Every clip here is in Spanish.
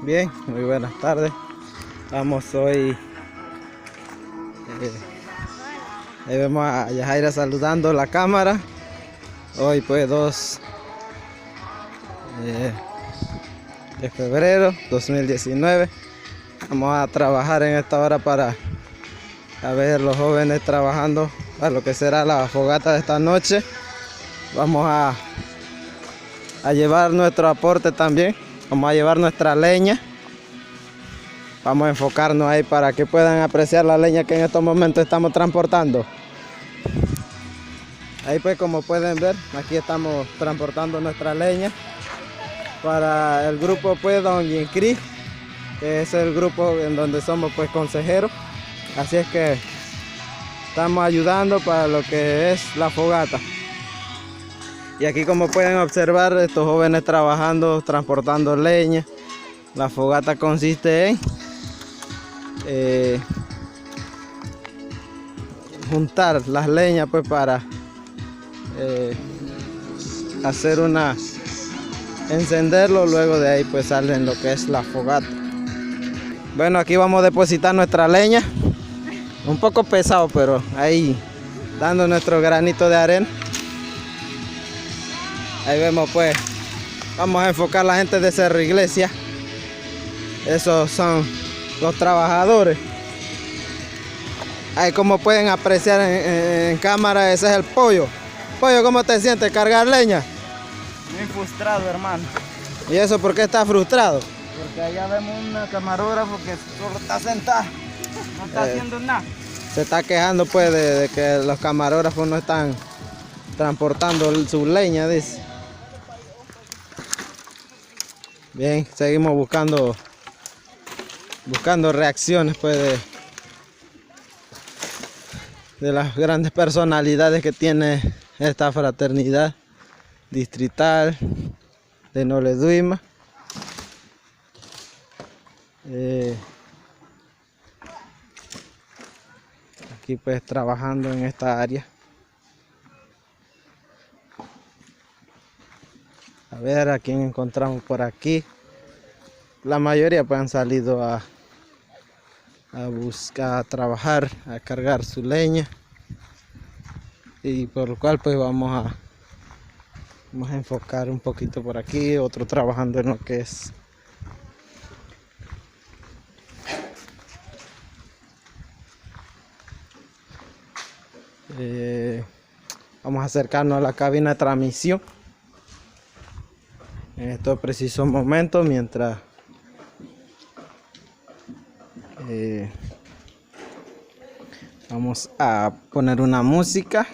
Bien, muy buenas tardes. Vamos hoy, ahí vemos a Yajaira saludando la cámara. Hoy pues 2 de febrero 2019. Vamos a trabajar en esta hora para ver los jóvenes trabajando para lo que será la fogata de esta noche. Vamos a llevar nuestro aporte también. Vamos a llevar nuestra leña. Vamos a enfocarnos ahí para que puedan apreciar la leña que en estos momentos estamos transportando. Ahí pues, como pueden ver, aquí estamos transportando nuestra leña para el grupo pues Don Yincri, que es el grupo en donde somos pues consejeros. Así es que estamos ayudando para lo que es la fogata. Y aquí, como pueden observar, estos jóvenes trabajando, transportando leña. La fogata consiste en juntar las leñas pues para hacer encenderlo. Luego de ahí pues salen lo que es la fogata. Bueno, aquí vamos a depositar nuestra leña. Un poco pesado, pero ahí dando nuestro granito de arena. Ahí vemos pues, vamos a enfocar a la gente de Cerro Iglesia. Esos son los trabajadores. Ahí, como pueden apreciar en cámara, ese es el Pollo. Pollo, ¿cómo te sientes cargar leña? Muy frustrado, hermano. ¿Y eso por qué estás frustrado? Porque allá vemos una camarógrafo que solo está sentada, no está haciendo nada. Se está quejando pues de que los camarógrafos no están transportando su leña, dice. Bien, seguimos buscando reacciones pues de las grandes personalidades que tiene esta fraternidad distrital de Noleduima. Aquí pues trabajando en esta área. A ver a quién encontramos por aquí. La mayoría pues han salido a buscar, a trabajar, a cargar su leña. Y por lo cual pues vamos a enfocar un poquito por aquí. Otro trabajando en lo que es vamos a acercarnos a la cabina de transmisión en estos precisos momentos, mientras vamos a poner una música.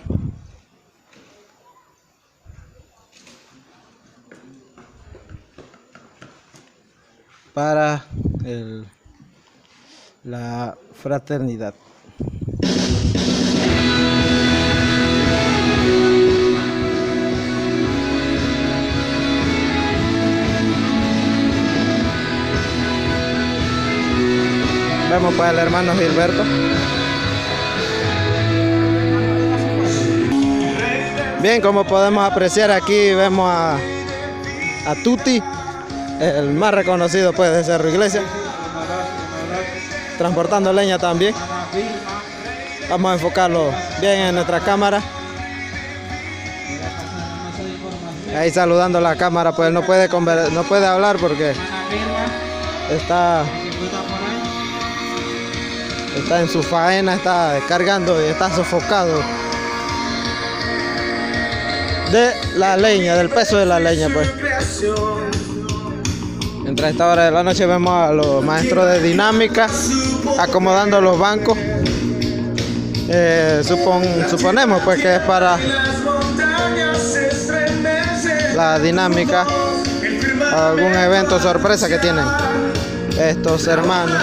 Para la fraternidad. Vemos pues al hermano Gilberto. Bien, como podemos apreciar aquí, vemos a Tuti, el más reconocido pues de Cerro Iglesia, transportando leña también. Vamos a enfocarlo bien en nuestra cámara. Ahí saludando la cámara, pues no puede hablar porque está en su faena, está descargando y está sofocado de la leña, del peso de la leña pues. Mientras esta hora de la noche vemos a los maestros de dinámica acomodando los bancos. Suponemos pues que es para la dinámica, algún evento sorpresa que tienen estos hermanos.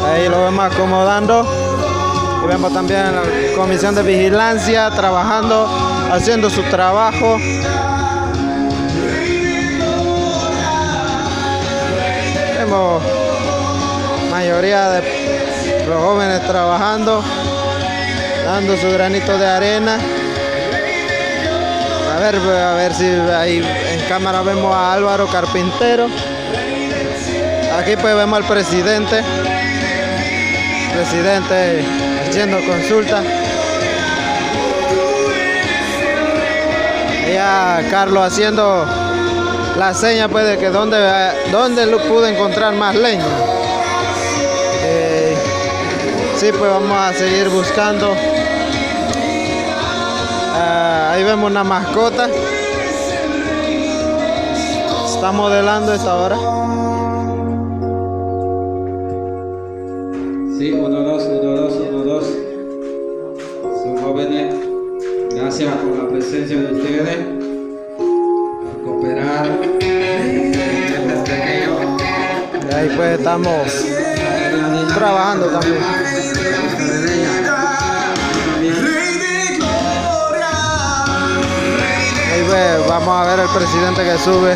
Ahí lo vemos acomodando. Y vemos también a la comisión de vigilancia trabajando, haciendo su trabajo. Vemos mayoría de los jóvenes trabajando, dando su granito de arena. A ver si ahí en cámara vemos a Álvaro Carpintero. Aquí pues vemos al presidente haciendo consulta. Ya Carlos haciendo la seña pues de que dónde lo pudo encontrar más leña. Sí, pues vamos a seguir buscando. Ahí vemos una mascota. Está modelando esta hora. Sí, 1, 2, 1, 2, 1, 2. Son jóvenes. Gracias por la presencia de ustedes. Por cooperar. Y ahí pues estamos trabajando también. Ahí pues vamos a ver al presidente que sube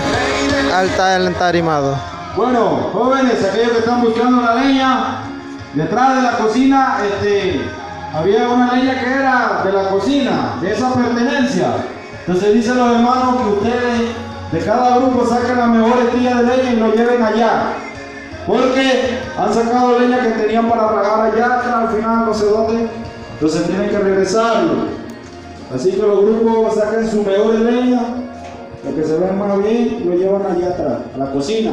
al entarimado. Bueno, jóvenes, aquellos que están buscando la leña, detrás de la cocina había una leña que era de la cocina, de esa pertenencia. Entonces dicen los hermanos que ustedes de cada grupo saquen las mejores tiras de leña y lo lleven allá. Porque han sacado leña que tenían para rajar allá atrás, al final no sé dónde. Entonces tienen que regresarlo. Así que los grupos saquen su mejor leña, lo que se ven más bien, lo llevan allá atrás, a la cocina.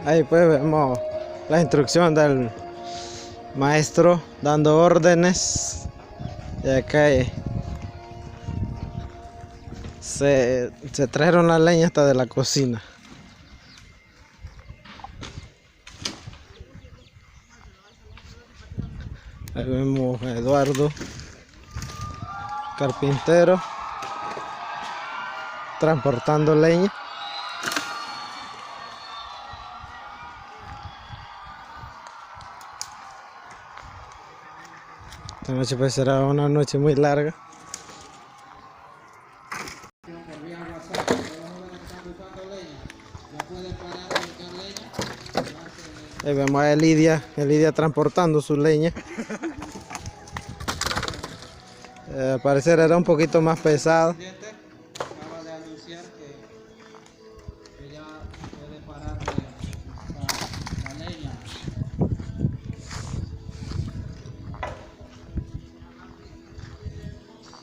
Ahí pues vemos la instrucción del maestro dando órdenes. Y acá se trajeron la leña hasta de la cocina. Ahí vemos a Eduardo, carpintero, transportando leña. Esta noche pues será una noche muy larga. Ahí vemos a Elidia transportando su leña. Al parecer era un poquito más pesado. Acaba de anunciar que ya puede parar la leña.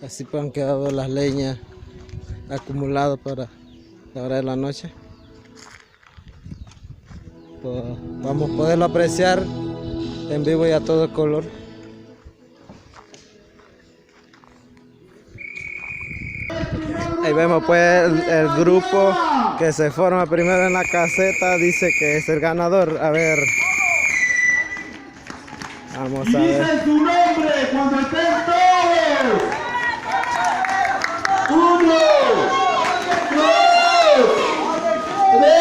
Así pues han quedado las leñas acumuladas para la hora de la noche. Pues vamos a poderlo apreciar en vivo y a todo color. Ahí vemos pues el grupo que se forma primero en la caseta, dice que es el ganador. A ver, vamos a ver. Dice su nombre cuando estén todos. 1, 2, 3,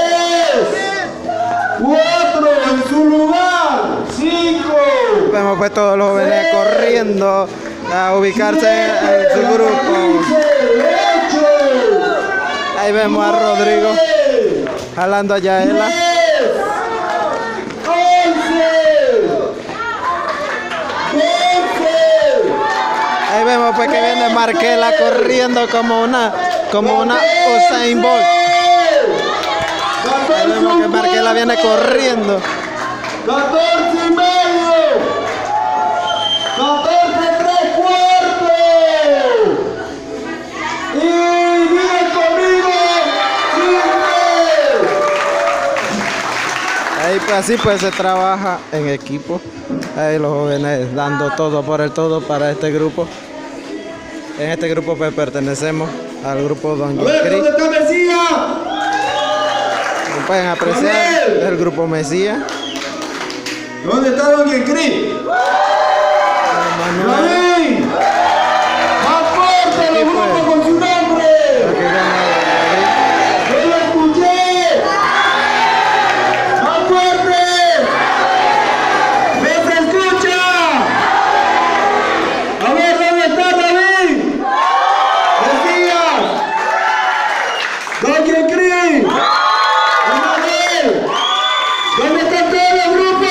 4 en su lugar. 5. Vemos pues todos los jóvenes corriendo a ubicarse en su grupo. Ahí vemos a Rodrigo jalando a Yaela. 11. Ahí vemos pues que viene Marquela corriendo como una Usain Bolt. Ahí vemos que Marquela viene corriendo. 14 y medio. 14 3 cuartos. Y viene conmigo. 15. Ahí pues así pues se trabaja en equipo. Ahí los jóvenes dando todo por el todo para este grupo. En este grupo pues pertenecemos al grupo Don A ver, Yecri. ¿dónde está Mesías? Como pueden apreciar el grupo Mesías. ¿Dónde está Don Yecri? Manuel. ¡Ahí! ¡Más fuerte los grupos con su nombre! Aquí vemos ¡Yo lo escuché! ¡Más fuerte! ¡Me se escucha! A ver, ¿dónde está David? Mesías. Don Yecri. Emanuel. ¿Dónde están todos los grupos?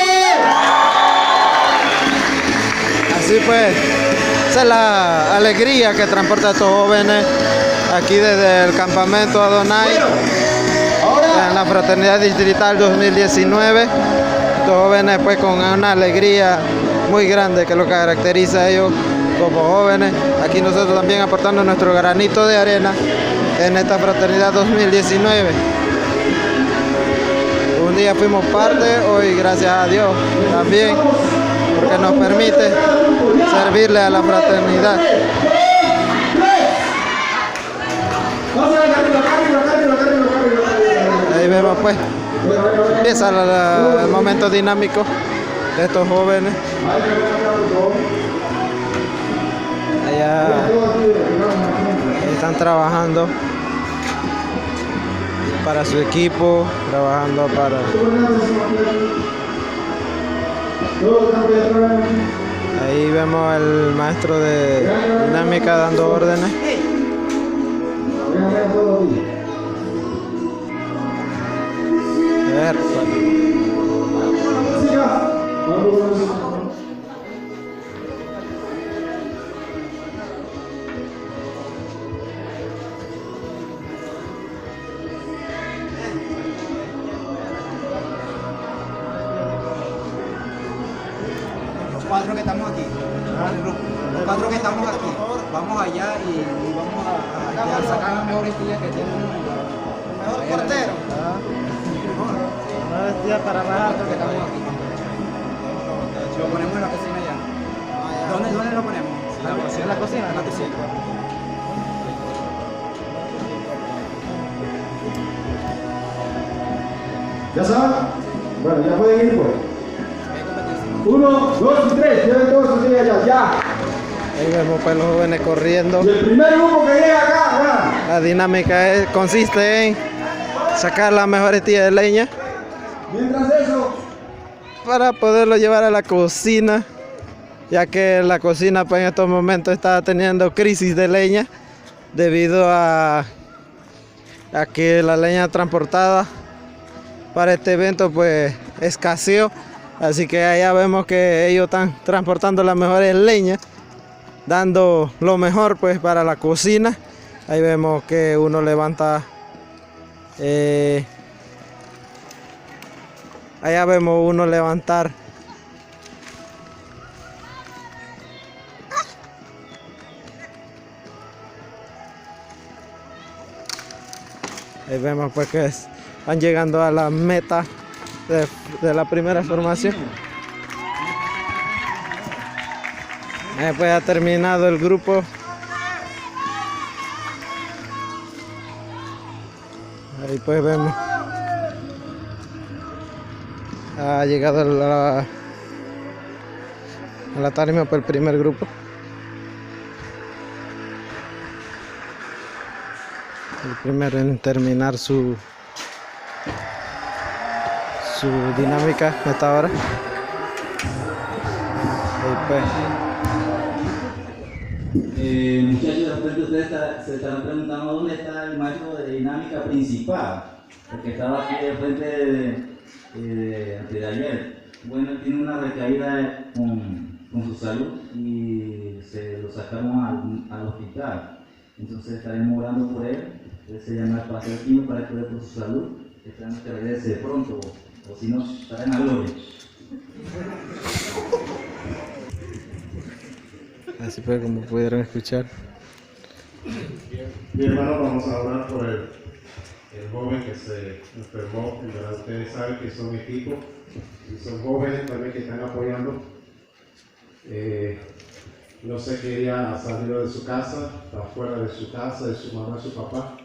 así pues, esa es la alegría que transporta a estos jóvenes aquí desde el campamento Adonai. Ahora en la Fraternidad Distrital 2019. Estos jóvenes pues con una alegría muy grande que lo caracteriza a ellos como jóvenes. Aquí nosotros también aportando nuestro granito de arena en esta Fraternidad 2019. Un día fuimos parte, hoy gracias a Dios también, porque nos permite servirle a la fraternidad. Ahí vemos pues, empieza el momento dinámico de estos jóvenes. Allá están trabajando para su equipo, trabajando para... Ahí vemos al maestro de dinámica dando órdenes. Los cuatro que estamos aquí, los cuatro que estamos aquí, vamos allá y vamos a sacar la mejor estilla que tiene el mejor portero. Una estilla para bajar que estamos aquí. Lo ponemos en la cocina ya. ¿Dónde lo ponemos? En la cocina. En la cocina. ¿Ya saben? Bueno, ya pueden ir pues. 1, 2 y 3, lleven todos sus días ya. Ahí vemos pues los jóvenes corriendo. Y el primer grupo que llega acá, La dinámica consiste en sacar la mejor estilla de leña mientras eso, para poderlo llevar a la cocina, ya que la cocina pues en estos momentos está teniendo crisis de leña debido a que la leña transportada para este evento pues escaseó. Así que allá vemos que ellos están transportando las mejores leñas, dando lo mejor pues para la cocina. Ahí vemos que uno levanta, allá vemos uno levantar ahí vemos pues que van llegando a la meta de la primera formación. Pues ha terminado el grupo. Ahí pues vemos. Ha llegado a la tarima por el primer grupo. El primero en terminar su dinámica a esta hora. Ahí pues. Muchachos, de repente ustedes se estarán preguntando dónde está el maestro de dinámica principal, el que estaba aquí de frente antes de ayer. Bueno, él tiene una recaída con su salud y se lo sacaron al hospital. Entonces estaremos orando por él. Él se llama el pastor Quino para que por su salud. Esperamos que regrese pronto, o si no, estará en la gloria. Así fue como pudieron escuchar. Bien, hermano, vamos a orar por el joven que se enfermó. En verdad, ustedes saben que son equipo y son jóvenes también que están apoyando. No se quería salir de su casa, está fuera de su casa, de su mamá, de su papá.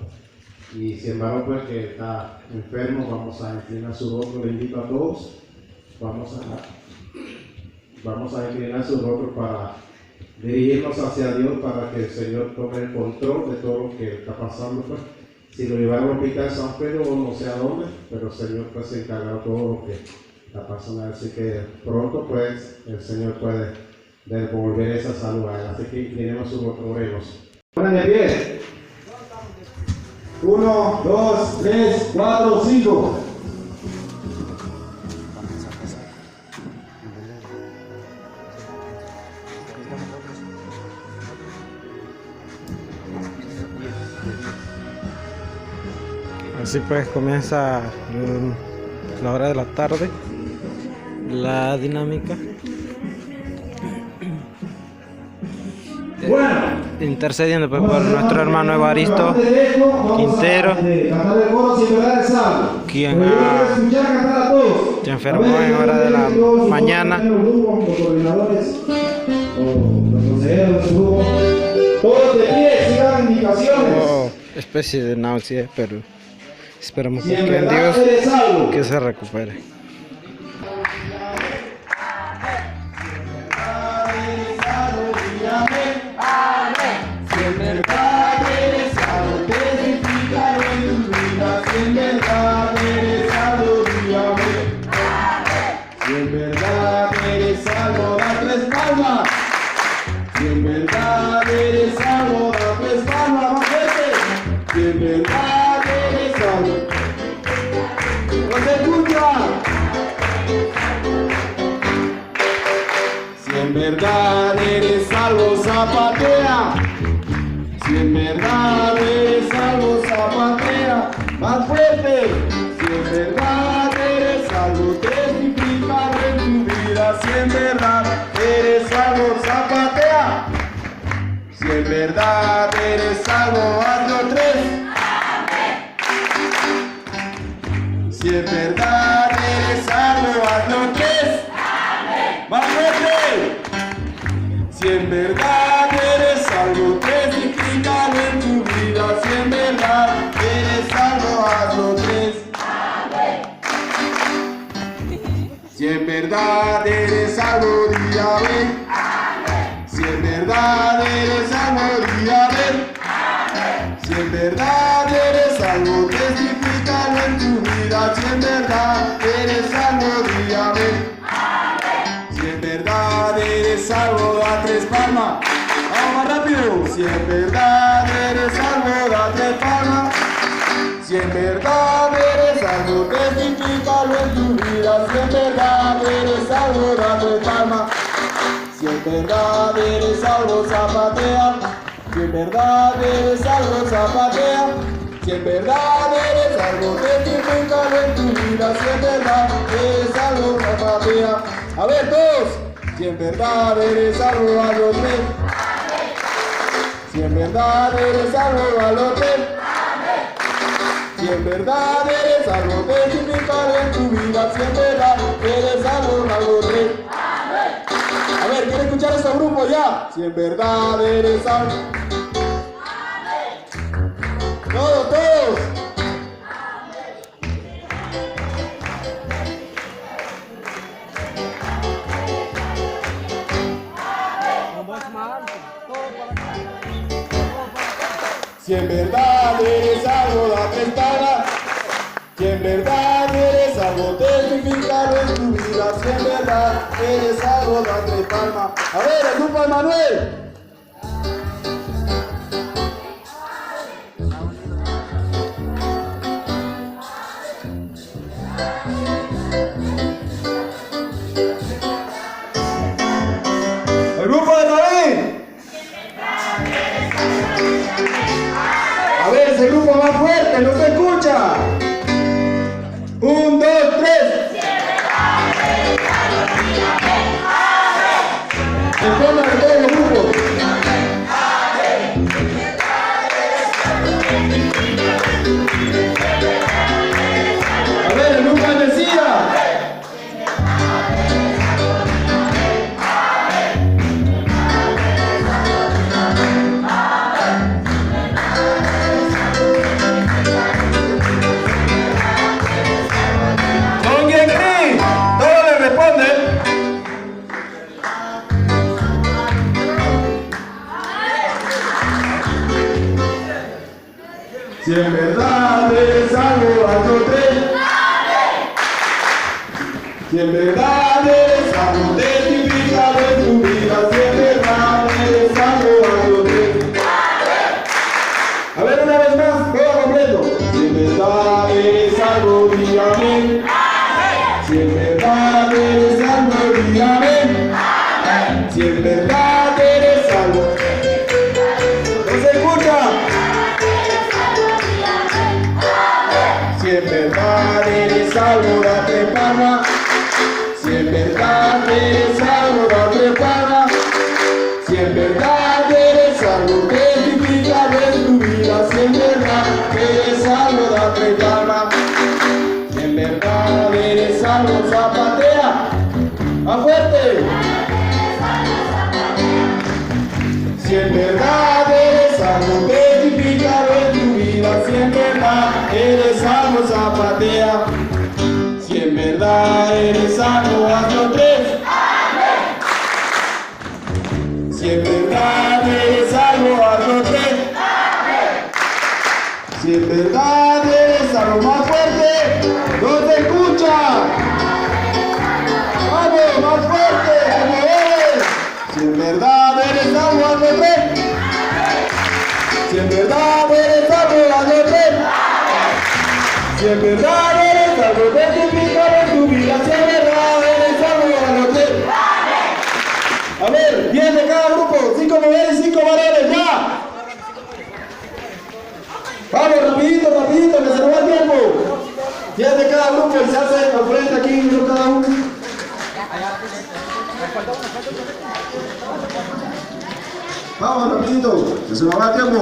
Y sin embargo, pues que está enfermo, vamos a inclinar su rostro. Le invito a todos, vamos a inclinar su rostro para dirigirnos hacia Dios, para que el Señor tome el control de todo lo que está pasando. Pues. Si lo llevaron al hospital San Pedro o no sé a dónde, pero el Señor pues se encarga de todo lo que está pasando. Así que pronto pues el Señor puede devolver esa salud a él. Así que inclinemos su rostro, oremos. ponen de pie. 1, 2, 3, 4, 5. Así pues comienza la hora de la tarde, la dinámica. Bueno, Intercediendo pues por nuestro hermano Evaristo Quintero, quien se enfermó en hora de la mañana. Todos de pie, sigan indicaciones. Tuvo especie de náusea, pero esperamos Si en que en verdad Dios eres salvo. que se recupere. Si en verdad eres salvo, testificaré en tu vida. Si en verdad eres salvo, dígame. Si en verdad eres salvo, da 3 palmas. Si en verdad eres salvo, da 3 palmas, más fuerte. Si en verdad eres salvo, no se escucha. Si en verdad eres salvo, zapatea. Si en verdad eres salvo, zapatea. Más fuerte. Si en verdad eres salvo, testificaré en tu vida. Si en verdad eres salvo, zapatea. Si en verdad eres salvo, hazlo 3. Si en verdad eres salvo, hazlo 3. Más fuerte. Si en verdad eres salvo, testifícalo en tu vida. Si en verdad eres salvo, hazlo 3. Si en verdad eres salvo, di amén. Si en verdad eres salvo, di amén. Si en verdad eres salvo, testifícalo en tu vida. Si en verdad eres salvo, di amén. Si en verdad eres salvo, da 3 palmas. Vamos más rápido. Si en verdad eres salvo, da 3 palmas. Si en verdad eres salvo, testifícalo en tu vida. Si en verdad eres salvo, da 3 palmas. Si en verdad eres salvo, zapatea. Si en verdad eres salvo, zapatea. Si en verdad eres salvo, testifícalo en tu vida. Si en verdad eres salvo, zapatea. A ver todos. Si en verdad eres salvo, a los 3. Si en verdad eres salvo, a los 3. Si en verdad eres salvo, testificaré en tu vida. Si en verdad eres salvo, a los 3. A ver, ¿quieren escuchar este grupo ya? Si en verdad eres salvo. Todos, todos. Si en verdad eres salvo, da 3 palmas. Si en verdad eres salvo, testificarlo en tu vida. Si en verdad eres salvo, da 3 palmas. A ver, el grupo de Manuel. El grupo de David. A ver, ese grupo más fuerte, no se escucha. 1, 2, 3. Respondan de todos los grupos. A ver, el grupo de Mesías. ¿Con quién creen? Todos le responden. Si en verdad eres salvo, hazlo 3. Si en verdad eres salvo, testifícalo en tu vida. Si en verdad eres salvo, hazlo 3. A ver, una vez más, todo completo. Si en verdad eres salvo, di amén. Si en verdad eres salvo, di amén. Si en verdad eres salvo. No se escucha. algo zapatea. ¡Más fuerte! Si en verdad eres algo testificado en tu vida, si en verdad eres algo zapatea. Si en verdad eres algo, hazlo tres. Si en verdad eres algo, hazlo tres. Si en verdad eres algo, más fuerte, no te escucha. Vamos, más fuerte, como eres. Si en verdad eres algo, hazlo tres. Si en verdad eres algo, hazlo tres. Si en verdad eres algo, testificado en tu vida, si en verdad eres algo, hazlo tres. A ver, 10 de cada grupo, 5 mujeres y 5 varones, ya. Vamos, rapidito, rapidito, que se nos va el tiempo. 10 de cada grupo y se hace al frente aquí, uno cada uno. Vamos, rapidito, que se nos va el tiempo.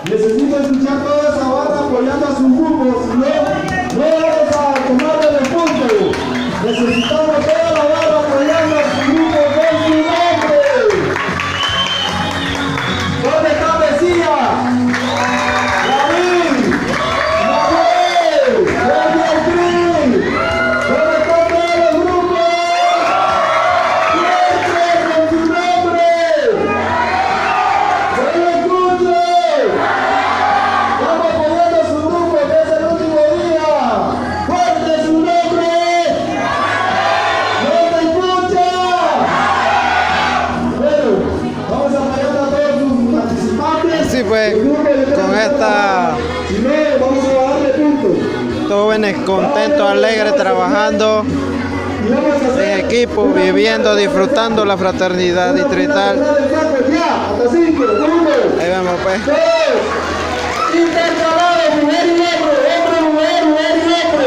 Necesito escuchar toda esa barra apoyando a sus grupos, si no, no vamos a tomarle el punto. Necesitamos toda la barra apoyando a su grupo con su nombre. ¿Dónde está Mesías? David, Manuel, Beatriz. ¿Dónde están todos los grupos? ¡Fuerte con su nombre! ¡No lo escucho! Vamos apoyando a su grupo, que es el último día. ¡Fuerte su nombre! ¡No te escucha! Bueno, vamos apoyando a todos sus participantes. Sí, pues, con esta Si no, vamos a bajarle puntos. jóvenes contentos, alegres, trabajando Y vamos a en hacer equipo, viviendo, disfrutando la fraternidad distrital. Ya, hasta 5, 1, Ahí vemos, pues. 2, intercalados, mujer y hombre, hombre, mujer, mujer y hombre.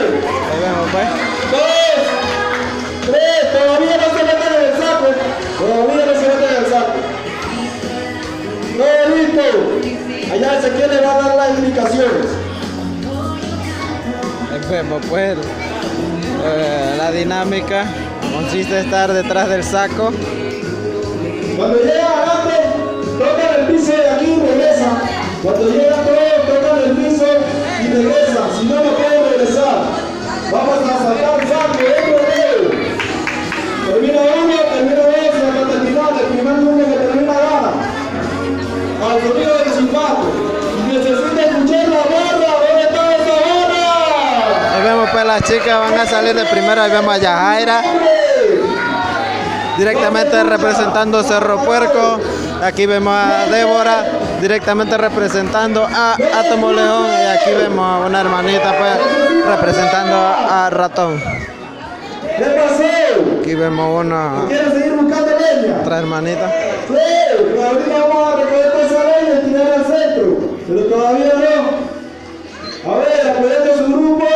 Ahí vemos, pues. 2, 3, todavía no se meten en el saco. Todavía no se meten en el saco. Todo listo. Allá Ezequiel le va a dar las indicaciones. Ahí vemos, pues. La dinámica consiste en estar detrás del saco. Cuando llega adelante, tocan el piso de aquí y regresa. Cuando llega todos, tocan el piso y regresa. Si no, no pueden regresar. Vamos a sacar el saco, otro dedo. Termina uno, termina dos, hasta terminar. El primer número que termina gana. Al sonido del silbato. Y necesita escuchar la barra. ¿Dónde está esa barra? Ahí vemos, pues las chicas van a salir de primero. Ahí vemos a Yajaira, directamente representando Cerro Puerco. Aquí vemos a Débora, directamente representando a Átomo León. Y aquí vemos a una hermanita, pues, representando a Ratón. ¿Qué pasó? Aquí vemos una ¿Quieres seguir buscando leña? otra hermanita. Sí, pero ahorita vamos a recoger toda esa leña y tirar al centro, pero todavía no. A ver, apoyando a su grupo.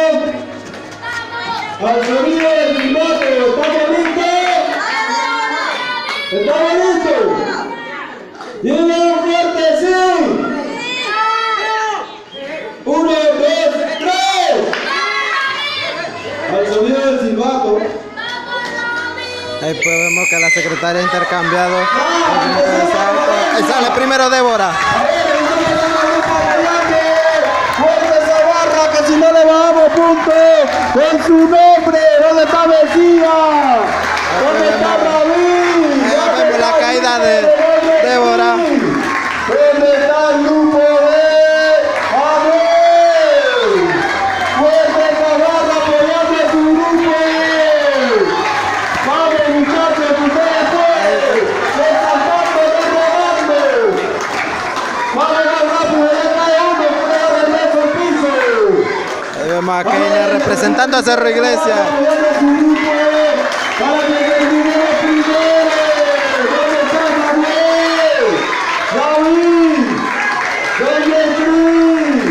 Al sonido del piloto, ¿estamos listos? ¿Estamos listos? ¡Dile fuerte, sí! 1, 2, 3. Al sonido del silbato. Ahí pues vemos que la secretaria ha intercambiado. Ahí sale primero Débora. ¡Fuerte esa barra que si no le bajamos puntos! ¡Con su nombre! ¿Dónde está Mesías? ¿Dónde está David? Ahí vemos la caída de Débora. ¿Dónde está el grupo de Manuel? ¡Fuerte esa barra apoyando a su grupo! ¡Vamos muchachos, que ustedes pueden! ¡Descansando, descansando! ¡Vamos más rápido! ¡Ya cae uno! ¡Que le regreso al piso! Ahí vemos a Keina representando a Cerro Iglesia. Apoyando a su grupo para que terminemos primero. ¿Dónde está Manuel? ¡David! ¿Dónde Cris?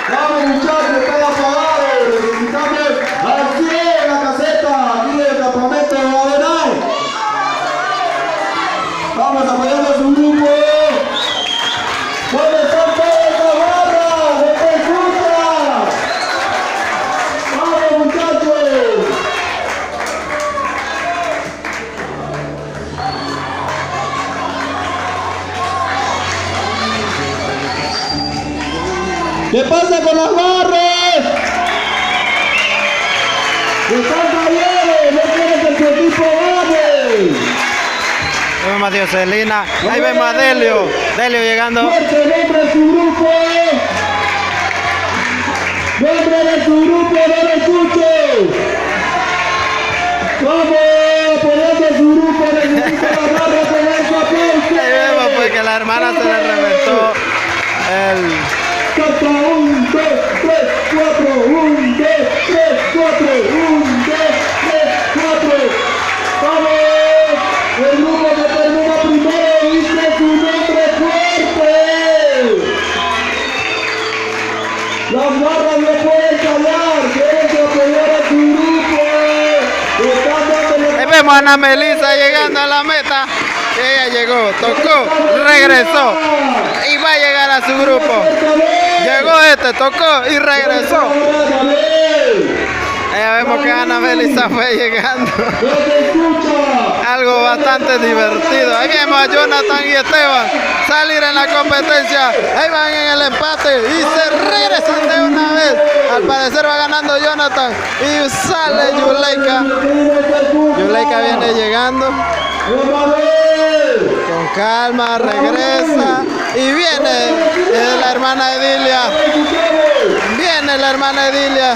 ¡Vamos muchachos! ¡Están apagados! Necesitamos al 100 la caseta aquí del campamento de Adonai. Vamos apoyando a su grupo. ¿Dónde están todas esas barras? ¡No te escuchan! las barras! ¡Están callados! ¡No quieren que su equipo gane! Ahí vemos a Dioselina. Ahí vemos a Delio. Delio llegando. ¡Fuerte nombre de su grupo! ¡Nombre de su grupo! ¡No lo escucho! ¡Vamos! ¡Apoyando a su grupo! ¡Necesita la barra con ese aplauso! Ahí vemos pues que la hermana se le reventó el... Canta 1, 2, 3, 4, 1, 2, 3, 4, 1, 2, 3, 4. ¡Vamos! El grupo que termina primero dice su nombre fuerte. Las barras no pueden callar, tienen que apoyar a su grupo. Ahí vemos a Ana Melissa llegando a la meta. Ella llegó, tocó, regresó y va a llegar a su grupo. Llegó tocó y regresó. Ahí vemos que Ana Melissa fue llegando. Algo bastante divertido. Ahí vemos a Jonathan y Esteban salir en la competencia. Ahí van en el empate y se regresan de una vez. Al parecer va ganando Jonathan y sale Yuleika. Yuleika viene llegando. Con calma, regresa y viene la hermana Edilia. Viene la hermana Edilia.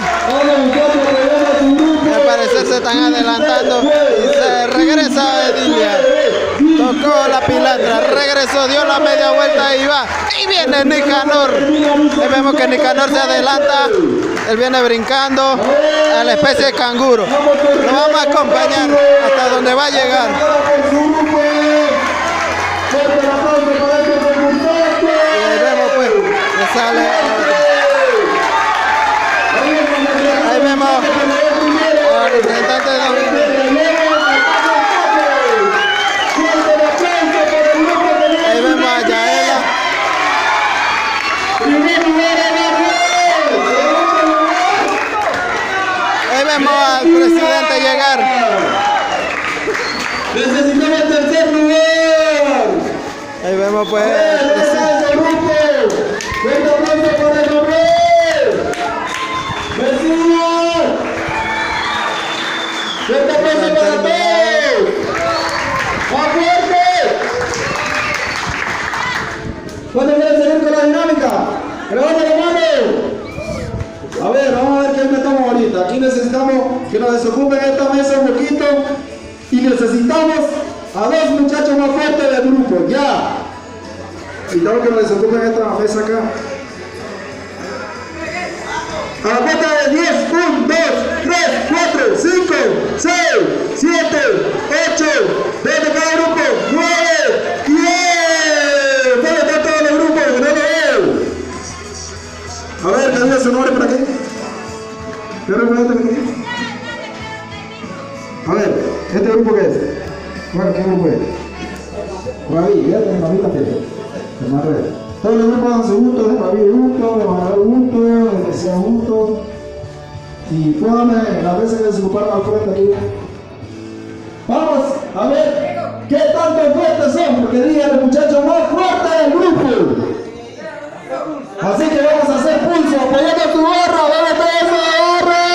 Al parecer se están adelantando y se regresa Edilia. Tocó la pilastra, regresó, dio la media vuelta y va. Y viene Nicanor. Ahí vemos que Nicanor se adelanta. Él viene brincando a la especie de canguro. Lo vamos a acompañar hasta donde va a llegar. Y ahí vemos pues que sale. Ahí vemos al representante de ahí vemos a Yaela. Ahí vemos al presidente llegar. Necesitamos el tercer lugar. Ahí vemos pues el presidente. ¡Fuerte aplauso para el Gabriel! ¡Vecinos! ¡Fuerte aplauso para todos! ¡Más fuerte! ¿Cuándo quieren seguir con la dinámica? ¡Levanten la mano! A ver, vamos a ver qué metamos ahorita. Aquí necesitamos que nos desocupen esta mesa un poquito y necesitamos a dos muchachos más fuertes del grupo. ¡Ya! Necesitamos que nos desocupen esta mesa acá. A la cuenta de 10, 1, 2, 3, 4, 5, 6, 7, 8, desde cada grupo, 9, 10. ¿Dónde están todos los grupos? No lo veo. A ver, ¿qué dice su nombre por aquí? ¿Qué representa por aquí? A ver, ¿este grupo qué es? Bueno, ¿qué grupo es? Rabí, ¿ya? Rabí también. Manuel. Todos los grupos dan juntos, de Rabí juntos, de Manuel juntos, de Mesías juntos. Y pónganme las veces que se ocuparon al frente aquí. Vamos a ver qué tanto fuertes son, porque digan los muchachos más fuertes del grupo. Así que vamos a hacer pulso, apoyando a tu barra, vamos a toda esa barra.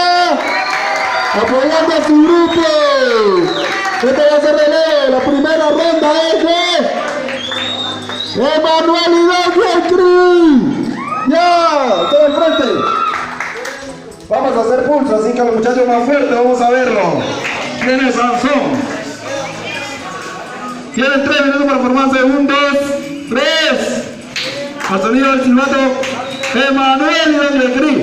Apoyando a su grupo. Este va a ser relevo, la primera ronda es de Emanuel Hidalgo el Cris. Ya, todo el frente. Vamos a hacer pulso, así que los muchachos más fuertes vamos a verlo. ¿Quién es Sansón? Tienen 3 minutos para formarse. 1, 2, 3. Al sonido del silbato, Emanuel Hidalgo el Cris.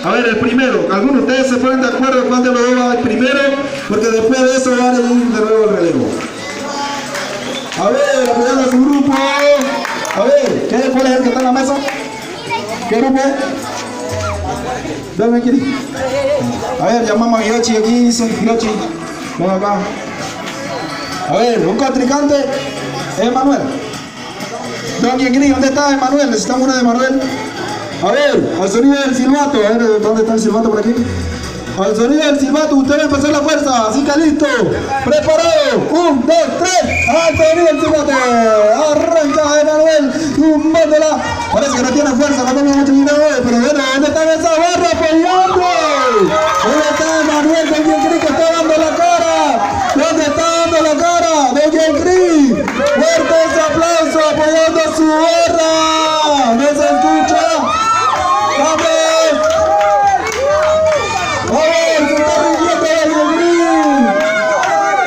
A ver, el primero. Algunos de ustedes se ponen de acuerdo cuál de los dos va el primero, porque después de eso va a ir de nuevo el relevo. A ver, apoyando a su grupo. A ver, ¿cuál es el que está en la mesa? ¿Qué grupo es? Ven aquí. A ver, llamamos a Hirochi aquí, dice Hirochi. Ven acá. A ver, un contrincante es Manuel. ¿Dónde está Emanuel? Necesitamos una de Manuel. A ver, al sonido del silbato. A ver, ¿dónde está el silbato por aquí? Al sonido del silbato, usted va a empezar la fuerza. Así que listo. Preparado. 1, 2, 3. Al sonido del silbato. Arranca Emanuel. Tumbándola. Parece que no tiene fuerza, no tiene mucho dinero hoy. Pero bueno, ¿dónde están esas barras apoyando? ¿Dónde está Emanuel? ¿Con quién cree que está dando la cara? ¿Dónde está dando la cara? ¿De quién cree? Fuerte ese aplauso apoyando a su barra. ¿No se escucha? ¡Vamos! ¡Vamos! ¡Se está rindiendo el green!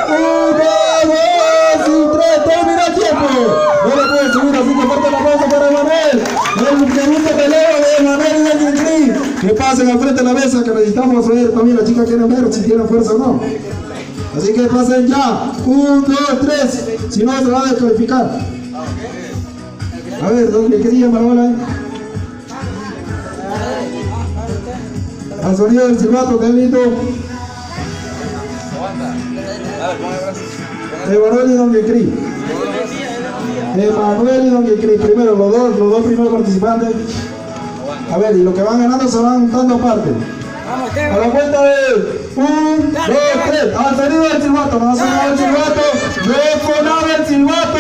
1, 2 y 3. ¡Termina el tiempo! No le puede subir, así que fuerte el aplauso para Emanuel. El segundo peleo de Emanuel y el green. Que pasen al frente de la mesa, que necesitamos ver también las chicas quieren ver si tienen fuerza o no. Así que pasen ya. 1, 2, 3. Si no, se va a descalificar. A ver, ¿dónde quería Emanuel? Al sonido del silbato, te invito. Emanuel y Don Guecri. Emanuel y Don Guecri. Primero, los dos primeros participantes. A ver, y los que van ganando se van dando parte. A la cuenta de 1, 2, 3. Al sonido del silbato. No sonaba el silbato. No sonaba el silbato.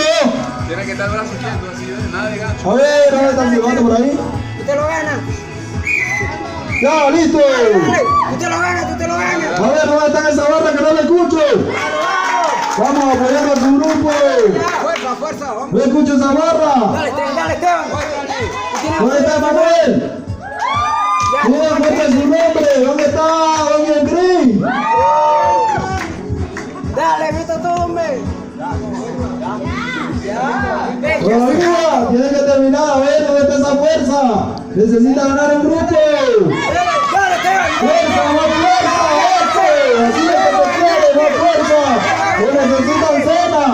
Tiene que estar el brazo quieto, así, nada de gancho. A ver, ¿dónde está el silbato por ahí? Usted lo gana. Ya, listo. Usted lo gana, usted lo gana. A ver, ¿dónde está esa barra que no le escucho? Vamos a apoyar a su grupo. Fuerza, fuerza. Vamos. No escucho esa barra. Dale, Esteban. ¿Dónde está Manuel? Mira, fuerte su nombre. ¿Dónde está Don Guecri? Dale, grita todo, hombre. Todavía tiene que terminar. A ver, ¿dónde está esa fuerza? Necesita ganar el grupo. Dale, Esteban. ¡Fuerza, más fuerza! ¡Este! Así es que se quiere, más fuerza. Que necesitan cena.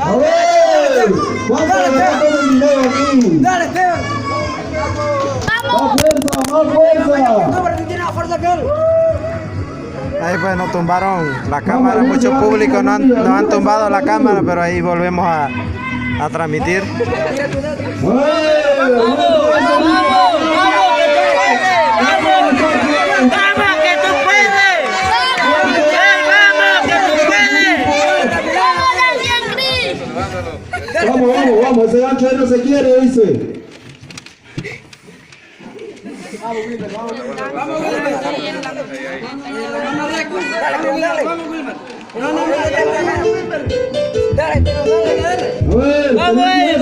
A ver, ¿cuánto le gastó el dinero aquí? Dale, Esteban. ¡Más fuerza, más fuerza! No, pero tú tienes la fuerza que él. Ahí pues nos tumbaron la cámara, mucho público nos han tumbado la cámara, pero ahí volvemos a transmitir. Vamos, ese gancho ahí no se quiere, dice.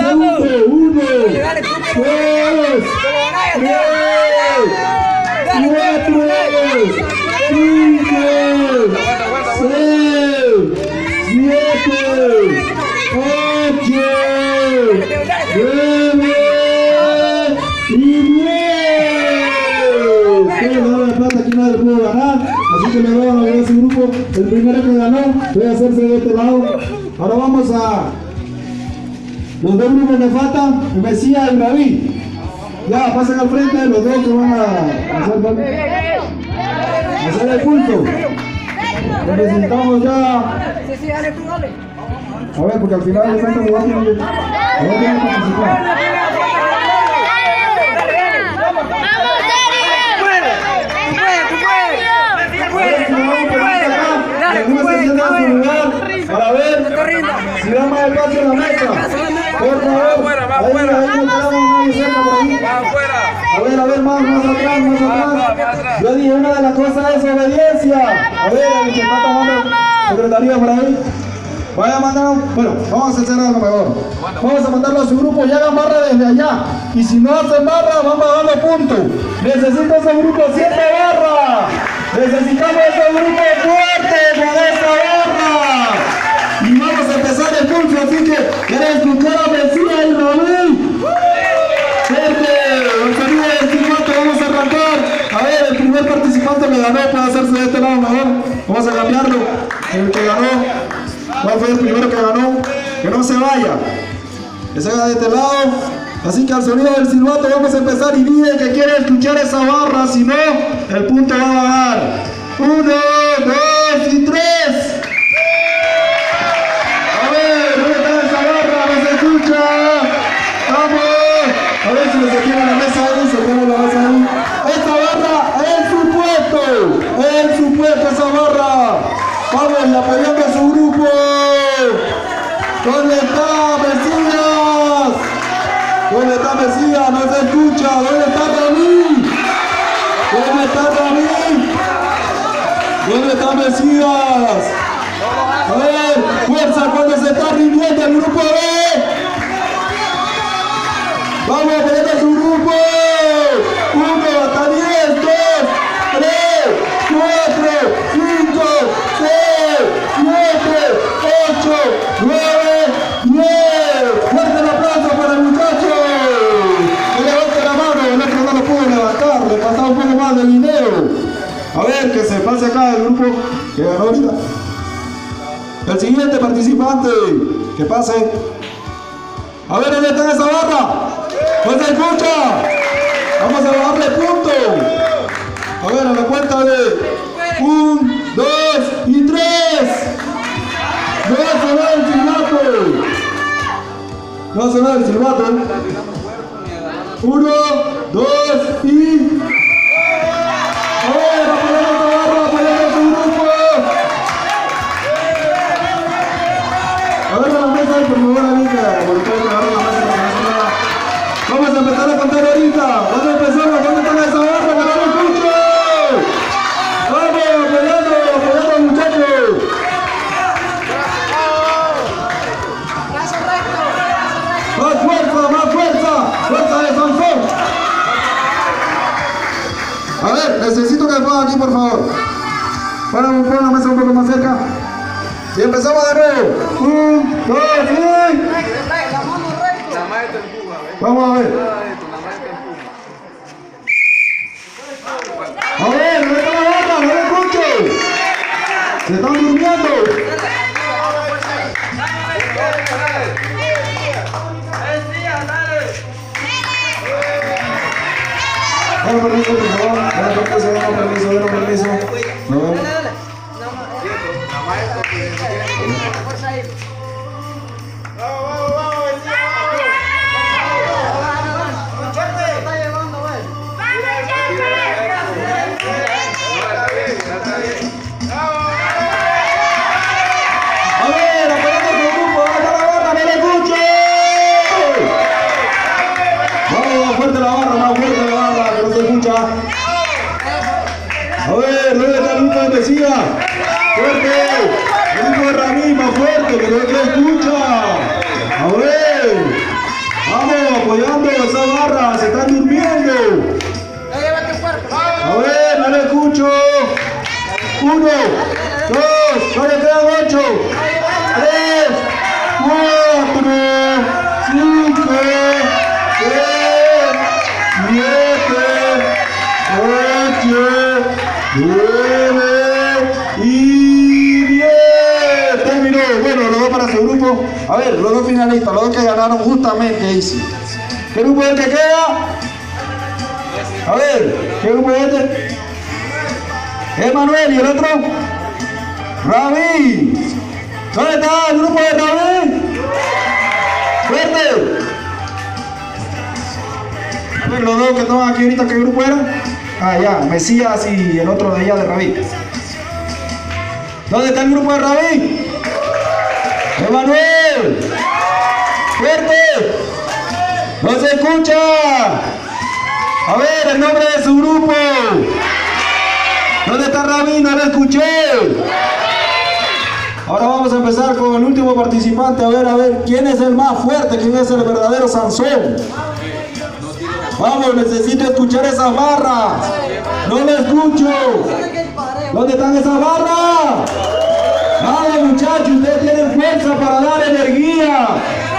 Vamos, 1, 2, 3, 4, 5, 6, 7, 8, 9 y 10. Ustedes me dan la plata, aquí nadie pudo ganar, así que le doy a la verdad a su grupo. El primero que ganó debe hacerse de este lado. Ahora vamos a los dos grupos que faltan, Mesías y David. Ya, pasen al frente los dos que van a hacer el culto. Necesitamos ya. Sí, dale, tú dale. A ver, porque al final de cuentas me va a tener que participar. Para ver si da más espacio en la mesa. Por favor, ahí no quedamos nadie cerca por ahí. A ver, más atrás. Yo dije, una de las cosas es obediencia. A ver, el que está tomando secretaría por ahí. Vaya a mandar, bueno, vamos a hacer algo mejor. Vamos a mandarlo a su grupo y hagan barra desde allá. Y si no hacen barra, vamos a darle puntos. Necesito ese grupo 7 barras. Necesitamos ese grupo fuerte con esa barra. Y vamos a empezar el pulso, así que quieren escuchar a Mesías y Raúl. Gente, el sonido del silbato, vamos a arrancar. A ver, el primer participante me ganó, puede hacerse de este lado mejor. Vamos a cambiarlo. El que ganó, ¿cuál fue el primero que ganó? Que no se vaya. Que se haga de este lado. Así que al sonido del silbato vamos a empezar y dije que quiere escuchar esa barra, si no, el punto va a bajar. 1, 2 y 3. A ver, ¿dónde está esa barra? ¿No se escucha? ¡Vamos! A ver si se tiene la mesa ahí, se pone la mesa ahí. Esta barra en su puesto. está David? ¿Dónde están Mesías? A ver, fuerza cuando se está rindiendo el grupo B. Vamos a poner a su grupo. 1 hasta 10, 2, 3, 4, 5, 6, 7, 8, 9, 10. Fuerte el aplauso para el muchacho. Que levante la mano, el otro no lo pudo levantar, le faltaba un poco más de dinero. A ver, que se pase acá el grupo que ganó ahorita. El siguiente participante, que pase. A ver, ¿dónde está esa barra? ¿No se escucha? Vamos a darle punto. A ver, a la cuenta de 1, 2 y 3. No va a sonar el silbato. No va a sonar el silbato. 1, 2 y... A ver, apoyando esta barra, apoyando a su grupo. A ver, a la mesa, por favor, amiga. Vamos a empezar a contar ahorita. ¿Dónde empezamos? ¿Dónde está esa barra? ¡Que no lo escucho! ¡Vamos! ¡Apoyando al muchacho! ¡Más fuerza! ¡Más fuerza! ¡Fuerza de Sansón! A ver, necesito que me pongan aquí, por favor. Pon la mesa un poco más cerca. Y empezamos de nuevo. 1, 2, 3. Vamos a ver. A ver, ¿dónde está la barra? No lo escucho. Se están durmiendo. Dale permiso, por favor. Dale permiso. No vemos. A ver, ¿dónde está el grupo de Mesías? ¡Fuerte! El grupo de Ramí, más fuerte, que no se escucha. A ver, vamos apoyando esa barra, se están durmiendo. A ver, no le escucho. 1, 2, no le quedan 8, 3, 4, 5, 6, 7, 8, 9 y 10. Terminó. Bueno, los dos para su grupo. A ver, los dos finalistas, los dos que ganaron justamente, Easy. ¿Qué grupo es el que queda? A ver, ¿qué grupo es este? Emanuel, ¿y el otro? Rabí. ¿Dónde está el grupo de Rabí? ¡Fuerte! A ver, los dos que estaban aquí ahorita, ¿qué grupo eran? Ah, ya, Mesías y el otro de allá de Rabí. ¿Dónde está el grupo de Rabí? ¡Emanuel! ¡Fuerte! ¡No se escucha! A ver, el nombre de su grupo. ¿Dónde está Rabí? No lo escuché. Ahora vamos a empezar con el último participante. A ver, ¿quién es el más fuerte? ¿Quién es el verdadero Sansón? Vamos, necesito escuchar esas barras. No lo escucho. ¿Dónde están esas barras? Dale, muchachos, ustedes tienen fuerza para dar energía.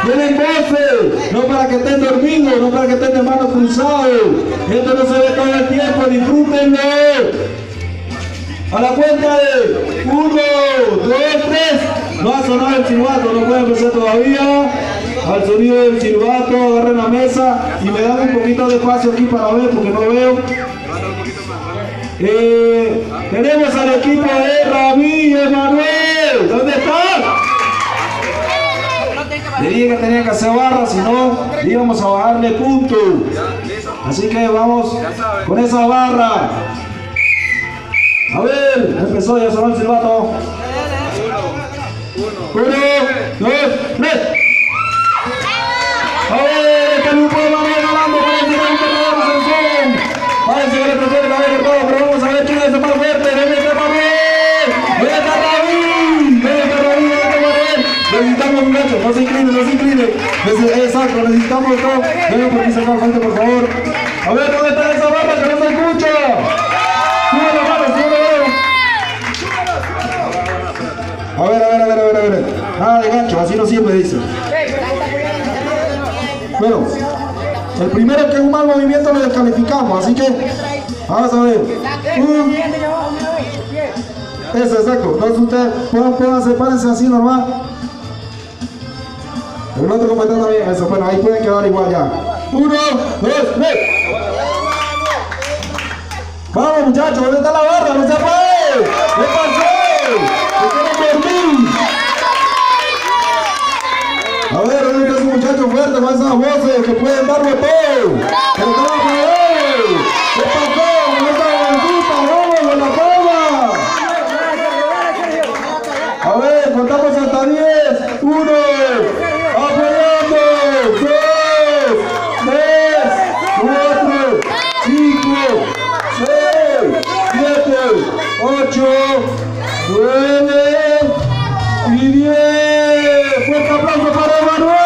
Tienen voces, no para que estén dormidos, no para que estén de manos cruzadas. Esto no se ve todo el tiempo, disfrútenlo. A la cuenta de 1, 2, 3. No ha sonado el silbato, no puede empezar todavía. Al sonido del silbato, agarren la mesa y me dan un poquito de espacio aquí para ver porque no veo. Tenemos al equipo de Rabí y Emanuel. ¿Dónde están? Le dije que tenían que hacer barra, si no íbamos a bajarle puntos. Así que vamos con esa barra. A ver, empezó, ya sonó el silbato. 1, 2, 3. A ver, este grupo de Manuel ganando para el segundo. Parece que le prefieren a ver todo, pero vamos muchachos, no se incline, no se incline. Exacto, necesitamos todo. Venga por aquí sacar frente, por favor. A ver, ¿dónde está esa barra que no se escucha? Sube la mano, sube la mano. A ver. Nada de gancho, así no sirve, dice. Bueno, el primero que es un mal movimiento lo descalificamos, así que vamos a ver. Eso, exacto. Entonces ustedes pueden sepárense así normal. El otro compañero también, eso. Bueno, ahí pueden quedar igual ya. 1, 2, 3. Vamos muchachos, ¿dónde está la barra? ¡No se puede! ¿Qué pasó? ¡Se quieren dormir! A ver, ¿dónde está ese muchacho fuerte con esas voces que pueden darlo todo? ¡Pero estamos a ver! ¿Qué pasó? ¿Dónde está la bandita? ¡Vamos con la palma! A ver, contamos hasta 10. 1, apoyando. 2, 3, 4, 5, 6, 7, 8, 9 y 10. Fuerte aplauso para Emanuel.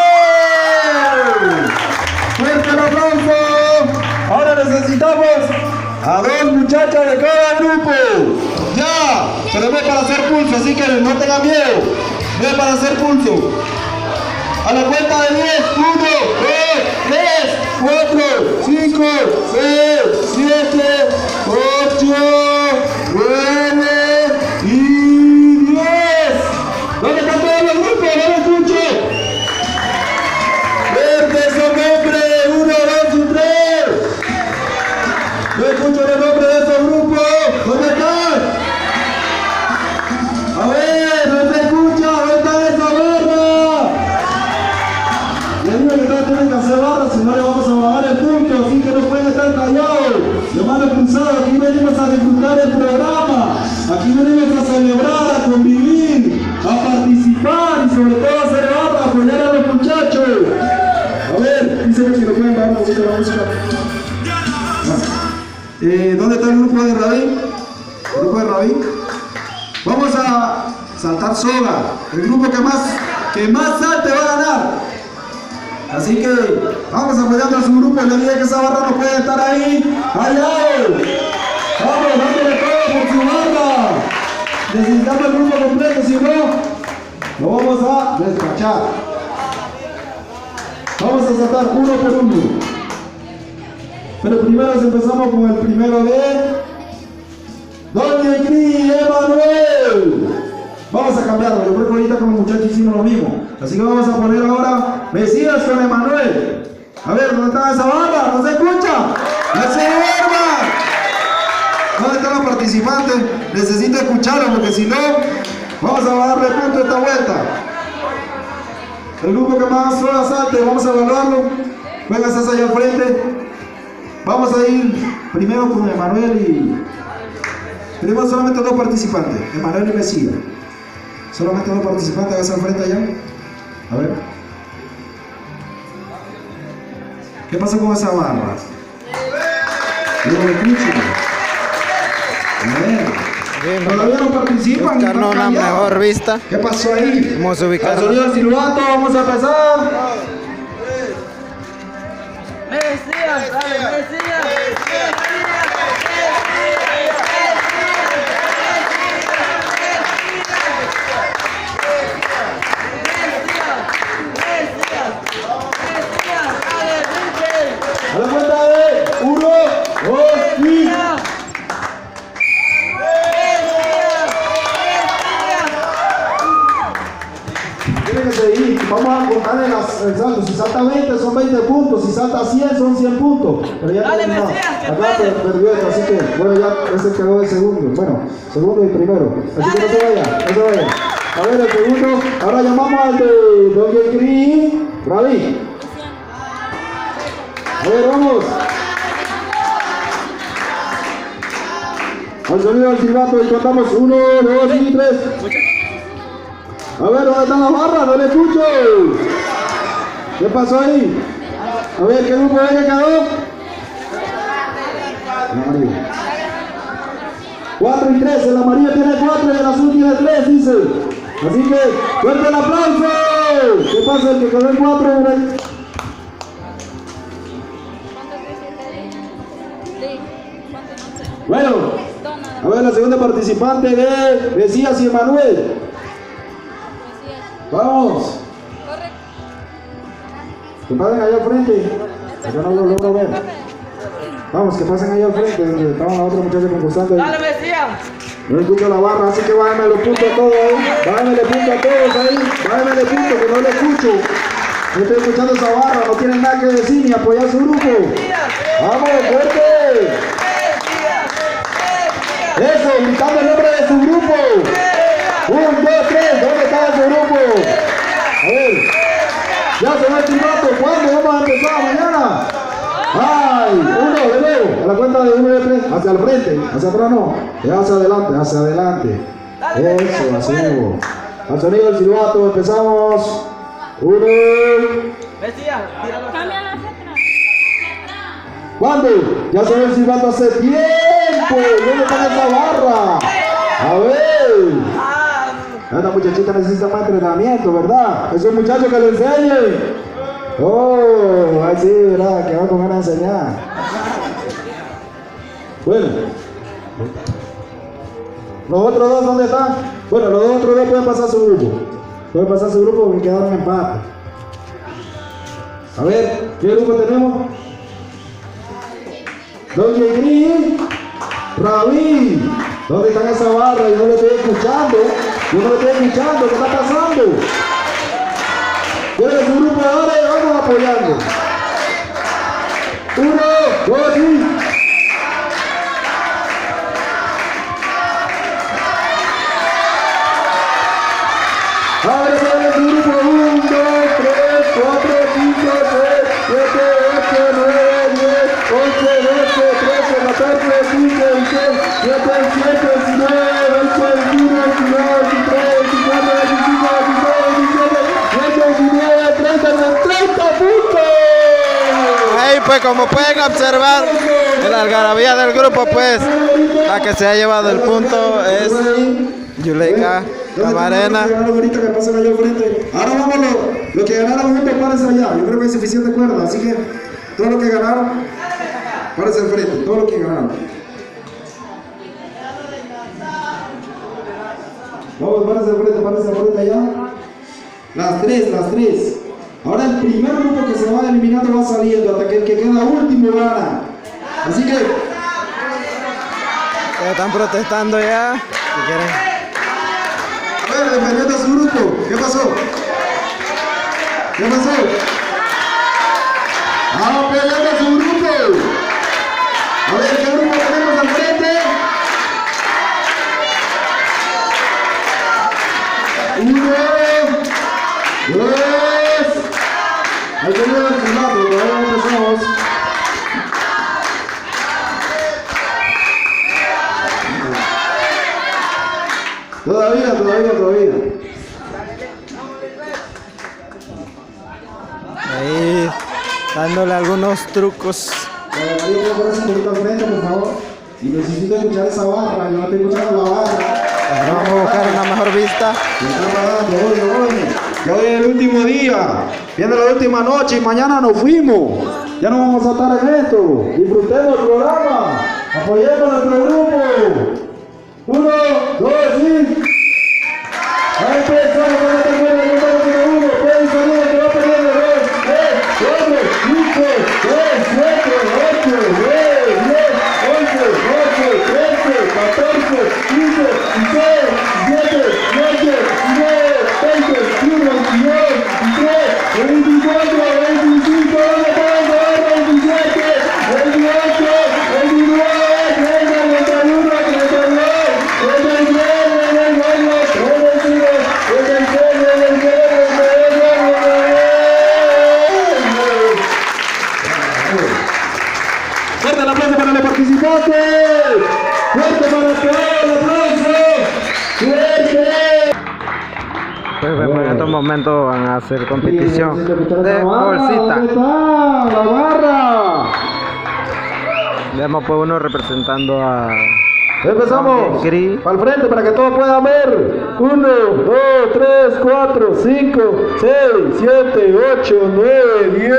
Fuerte el aplauso. Ahora necesitamos a 2 muchachas de cada grupo. Ya, se les ve para hacer pulso, así que no tengan miedo. Ve para hacer pulso. A la cuenta de 10, 1, 2, 3, 4, 5, 6, 7, 8, 9 y 10. ¿Dónde están todos los grupos? No lo escucho. Verde esos nombres, 1, 2 y 3. No escucho los nombres de esos grupos. ¿Dónde están? A ver, no se escucha. ¿Dónde está esa barra? Les digo que todos tienen que hacer barra, si no le vamos a bajar el punto, así que no pueden estar callados. De mano cruzada, aquí venimos a disfrutar el programa. Aquí venimos a celebrar, a convivir, a participar y sobre todo a hacer barra, a apoyar a los muchachos. A ver, dicen que si lo pueden bajar un poquito la música. ¿Dónde está el grupo de Rabí? ¿El grupo de Rabí? Vamos a saltar soga. El grupo que más salte va a ganar. Así que vamos apoyando a su grupo. Le dije que esa barra no puede estar ahí. ¡Allá! Vamos, dándole todo por su barra. Necesitamos el grupo completo, si no, lo vamos a despachar. Vamos a saltar uno por uno. Pero primero empezamos con el primero de Doña Cris Emanuel. Vamos a cambiarlo, yo creo que ahorita con los muchachos hicimos lo mismo. Así que vamos a poner ahora Mesías con Emanuel. A ver, ¿dónde está esa barra? ¿No se escucha? ¡No se duerma! ¿Dónde están los participantes? Necesito escucharlos porque si no, vamos a darle punto a esta vuelta. El grupo que más sola salte, vamos a evaluarlo. Vengas allá al frente. Vamos a ir primero con Emanuel y... Tenemos solamente 2 participantes, Emanuel y Mesías. Solamente 2 participantes, háganse al frente allá. A ver. ¿Qué pasa con esas barras? Yo no lo escucho. A ver. Todavía no participan. Buscarnos una mejor vista. ¿Qué pasó ahí? Vamos a ubicar. Al sonido del silbato, vamos a empezar. Mesías, dale, Mesías. A la cuenta de 1, 2 y... Tiene que seguir. Vamos a contarle el salto. Si salta 20 son 20 puntos. Si salta 100 son 100 puntos. Pero ya dale, no. Mesías, que Acá puede. perdió esto, así que bueno, ya ese quedó de segundo. Bueno, segundo y primero. Así que no se vaya, no se vaya. A ver, el segundo. Ahora llamamos al de Doña Cris Rabí. A ver, vamos. Al sonido del silbato y contamos 1, 2 y 3. A ver, ¿dónde están las barras? No le escucho. ¿Qué pasó ahí? A ver, ¿qué grupo es que quedó? El amarillo. 4 y 3, el amarillo tiene 4 y el azul tiene 3, dice. Así que, fuerte el aplauso. ¿Qué pasa el que quedó en 4? Bueno, a ver la segunda participante de Mesías y Emanuel. Vamos. Que pasen allá al frente. Yo no lo logro ver. Vamos, que pasen allá al frente donde estaban la otra muchacha concursante. Dale, Mesías. No escucho la barra, así que bájame los puntos a todos ahí. Bájame puntos a todos ahí. Bájame puntos que no le escucho. No estoy escuchando esa barra, no tienen nada que decir ni apoyar a su grupo. Vamos, fuerte. Eso, gritando el nombre de su grupo. 1, 2, 3, ¿dónde está su grupo? A ver, ya se va el silbato. ¿Cuándo vamos a empezar? ¿Mañana? ¡Ay! 1, de nuevo. A la cuenta de 1 de 3. Hacia el frente. Hacia atrás no. Ya hacia adelante, hacia adelante. Eso, así mismo. Al sonido del silbato empezamos. 1. Mesías, tíralo. Cambia la letra. ¿Cuándo? Ya se ve el silbato hace tiempo. ¿Dónde está esa barra? A ver. Esta muchachita necesita más entrenamiento, ¿verdad? Esos muchachos que le enseñen. Oh, así, ¿verdad? Que va con ganas de enseñar. Bueno. ¿Los otros dos dónde están? Bueno, los otros dos pueden pasar a su grupo. Pueden pasar a su grupo porque quedaron en empate. A ver, ¿qué grupo tenemos? Don Yegri, Rabí. ¿Dónde están esa barra? Yo no le estoy escuchando. Yo no le estoy escuchando. ¿Qué está pasando? ¿Cuál es su grupo ahora? Y vamos apoyando. 1, 2, 3. Ahora sale su grupo. 1, 2, 3, 4, 5, 6, 7, 8, 9, 10, 11, 12, 13, 14, 15, 16, 17, 19, 20, 21, 22, 23, 24, 25, 26, 27, 30 puntos. Ahí pues como pueden observar en la algarabía del grupo, pues la que se ha llevado el punto es Yuleika Camarena. Ahorita que pasen allá al frente. Ahora vamos los que ganaron juntos, párense allá. Yo creo que hay suficiente cuerda, así que todos los que ganaron, párense al frente, todos los que ganaron. Vamos, párense al frente allá. Las tres. Ahora el primer grupo que se va eliminando va saliendo hasta que el que queda último gana. Así que Están protestando ya. Si quieren. a ver, defendiendo a su grupo. ¿Qué pasó? Vamos peleando a su grupo. A ver, ¿qué grupo tenemos al frente? 1, 2. Ahí tenemos el silbato, todavía no empezamos. Todavía. Ahí dándole algunos trucos. María, por un poquito al frente, por favor. Y necesito escuchar esa barra, yo no estoy escuchando la barra. Ahora vamos a buscar una mejor vista. Ya hoy es el último día, viene la última noche y mañana nos fuimos. Ya no vamos a estar en esto. Disfrutemos el programa, apoyemos a nuestro grupo. 1, 2, 3. Ahí empezamos con la tercera número 1. Pueden salir el que va perdiendo. 2, 3, 4, 5, 6, 7, 8, 9, 10, 11, 12, 13, 14, 15, 16, 17, 18, 19, 20, 21, 22, 23, 24, 25, 27, 28, 29, 30, 31, 32, 33, fuerte el aplauso para los participantes. Fuerte para todos el aplauso. Fuerte. Pues vemos en estos momentos van a hacer competición de bolsita. ¿Dónde está la barra? Vemos pues uno representando a Empezamos. Para el frente para que todos puedan ver. 1, 2, 3, 4, 5, 6, 7, 8, 9, 10,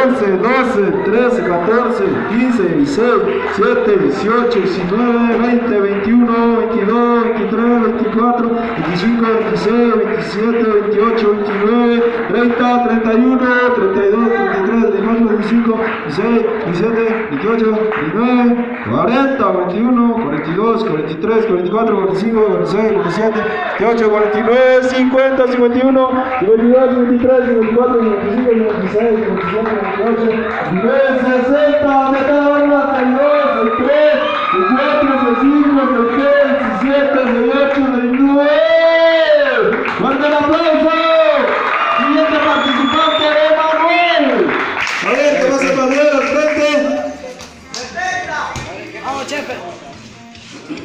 11, 12, 13, 14, 15, 16, 17, 18, 19, 20, 21, 22, 23, 24, 25, 26, 27, 28, 29, 30, 31, 32, 33, 34, 35, 26, 27, 28, 29, 40, 21, 42, 43, 44, 45, 46, 47, 48, 49, 50, 51, 52, 53, 54, 55, 56, 57, 58, 59, 60, ¿dónde está la barra? 62, 63, 64, 65, 66, 67, 68, 69. ¡Fuerte el aplauso! Siguiente participante, Emanuel. A ver, ¿qué pasa, Emanuel, al frente?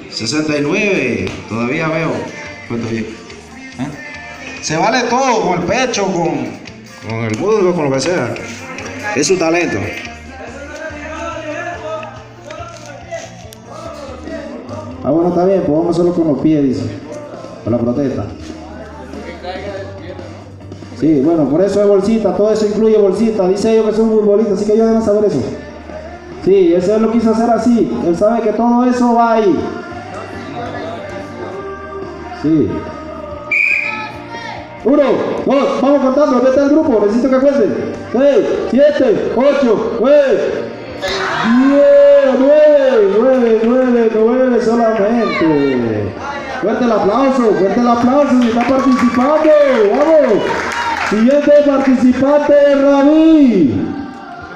69, todavía veo. ¿Cuánto bien? Se vale todo, con el pecho, con el muslo, con lo que sea. Es su talento. Bueno, está bien, pues vamos a hacerlo con los pies, dice. Con la protesta. Sí, bueno, por eso es bolsita, todo eso incluye bolsita. Dice ellos que son futbolistas, así que ellos deben saber eso. Sí, eso él lo quiso hacer así. Él sabe que todo eso va ahí. Sí. 1, 2, vamos contando, ¿dónde está el grupo? Necesito que cuenten. 6, 7, 8, 9, 10, 9 solamente. Fuerte el aplauso, si está participando. Vamos. Siguiente participante, Rabí.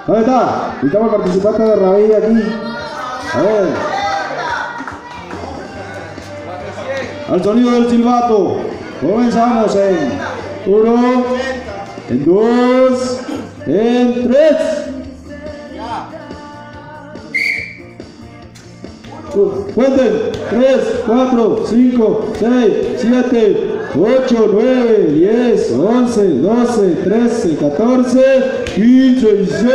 ¿Dónde está? Necesitamos el participante de Rabí aquí. A ver. Al sonido del silbato. Comenzamos en 1, en 2, en 3. Cuenten. 3, 4, 5, 6, 7, 8, 9, 10, 11, 12, 13, 14, 15, 16.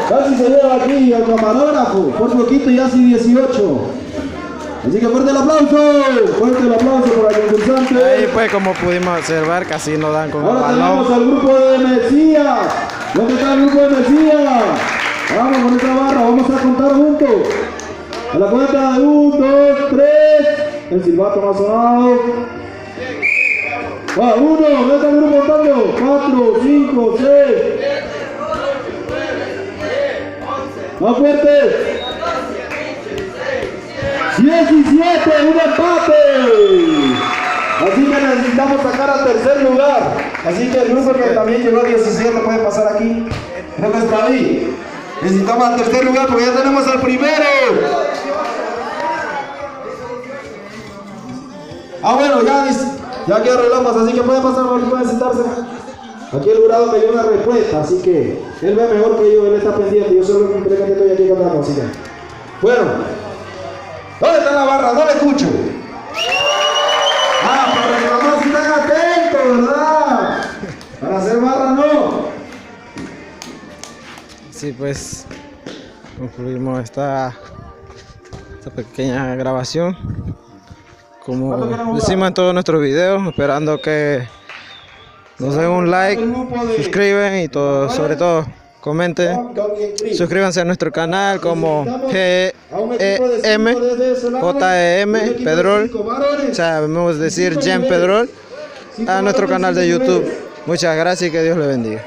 Casi se lleva aquí el camarógrafo. Por poquito y así 18. Así que fuerte el aplauso para el concursante. Ahí pues como pudimos observar casi no dan con el Ahora balón. tenemos al grupo de Mesías. ¿Dónde está el grupo de Mesías? Vamos con esta barra, vamos a contar juntos. A la cuenta de 1, 2, 3. El silbato no ha sonado. Va, 1, ¿dónde está el grupo contando? 4, 5, 6. Más fuerte. 17, un empate. Así que necesitamos sacar al tercer lugar. Así que el grupo que también llegó a 17 puede pasar aquí. Creo que está ahí. Necesitamos al tercer lugar porque ya tenemos al primero. Bueno, ya que arreglamos, así que puede pasar, puede sentarse. Aquí el jurado me dio una respuesta, así que él ve mejor que yo, él está pendiente. Yo solo simplemente estoy aquí contando, así que. Bueno, ¿dónde está la barra? No la escucho. Para reclamar si están atentos, ¿verdad? Para hacer barra no. Sí, pues concluimos esta pequeña grabación. Como decimos en todos nuestros videos, esperando que nos den un like, suscriben y todo, sobre todo comenten, suscríbanse a nuestro canal como JEM Pedrol, o sea, debemos decir Jem Pedrol, a nuestro canal de YouTube. Muchas gracias y que Dios le bendiga.